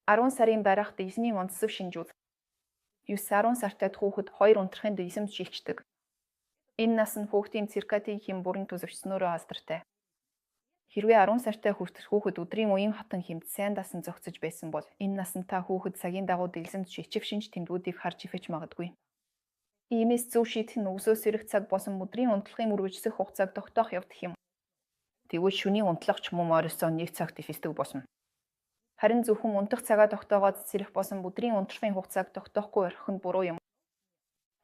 10 сарын байрахад эзний онцлог шинжүүл. 9-10 сартад хүүхэд 2 унтрахын эзэмж шилждэг. Энэ нас нь хүүхдийн циркадийн хэм бүрэн төсөвчснөөрөө алдартай. Хэрвээ 10 сартай хүртэл хүүхэд өдрийн уян хатан хэмт сайн дасан зохицож байсан бол энэ насантай хүүхэд цагийн дагуу дэлсэмж шилжих шинж тэмдгүүдийг харж ифэж магадгүй. Иймээс зөв шийдэх нь өсөөс ирэх цаг босон өдрийн унтлагын мөргөжсөх хугацааг тогтоох явдах юм. Тэгвэл шөнийн унтлах ч мөн оройсоо 1 цагт ихэлдэг болно. Харин зөвхөн унтах цагаа тогтоогоод сэрэх босон өдрийн унтлагын хугацааг тогтоохгүй орхих нь буруу юм.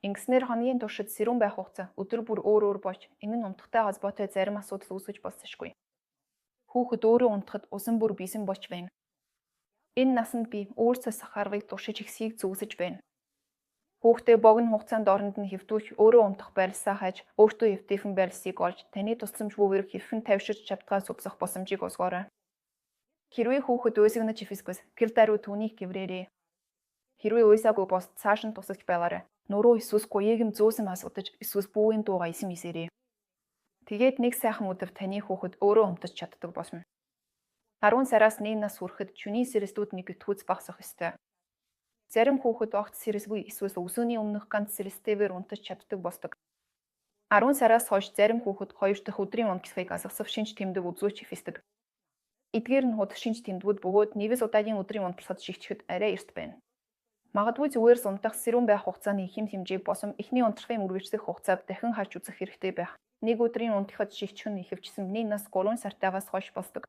Ингэснээр хоногийн туршид сэрүүн байх хугацаа өдөр бүр өөр болж энэ нь унтахтай холбоотой зарим асуудал үүсгэж болсошгүй. Хүүхэд өөрөө унтахад усан бүр бисэн болж байна. Энэ насанд би өөрсдөө сахарвыг туршиж ихсхийг зүгсэж байна. Хүүхдээ богино хугацаанд оронд нь хэвтүүлж өөрөө унтах байрласаа хайж өөртөө эвтэйхэн байрласыг олж таны тусламж бүгээр хэрхэн тавьширч чаддгаас үзэх боломжийг олгоорой. Хэрвээ хүүхэд уйсагнаж ифэсгээс гэр даруй түүнийг гэврээрээ. Хэрвээ уйсаагүй бос цааш нь тусалж байгаарай. Нуруу эсвэл гуйгэм зөөсөн асгадаж эсвэл бүүгийн дуугаа исэн мисээрээ. Тэгээд нэг сайхан өдөр таны хүүхэд өөрөө унтаж чаддаг болно. 10 сараас 1 нас хүрэхэд шөнийн сэрэлтүүд нэг итгүүц багасах ёстой. Зарим хүүхэд огт сэрэлгүй эсвэл өсөөний өмнөх ганц сэрэлтээр унтаж чаддаг болдог. 10 сараас хойш зарим хүүхэд 2 дахь өдрийн унтлагыг асгасав шинж тэмдэг үзүүлж хифэсдэг. Эдгээр нь худал шинж тэмдгүүд бөгөөд нэвэс удаагийн өдрийн унтлагад шигчэхэд арай эрт байна. Магадгүй зүгээр унтах сэрүүн байх хугацааны хэм хэмжээг босом эхний унтлагын мөргөжсөх хугацааг дахин харж үзэх хэрэгтэй байх. Нэг өдрийн унтлагад шигчхэн ихэвчлэн 1 нас 3 сартаагаас хойш болдог.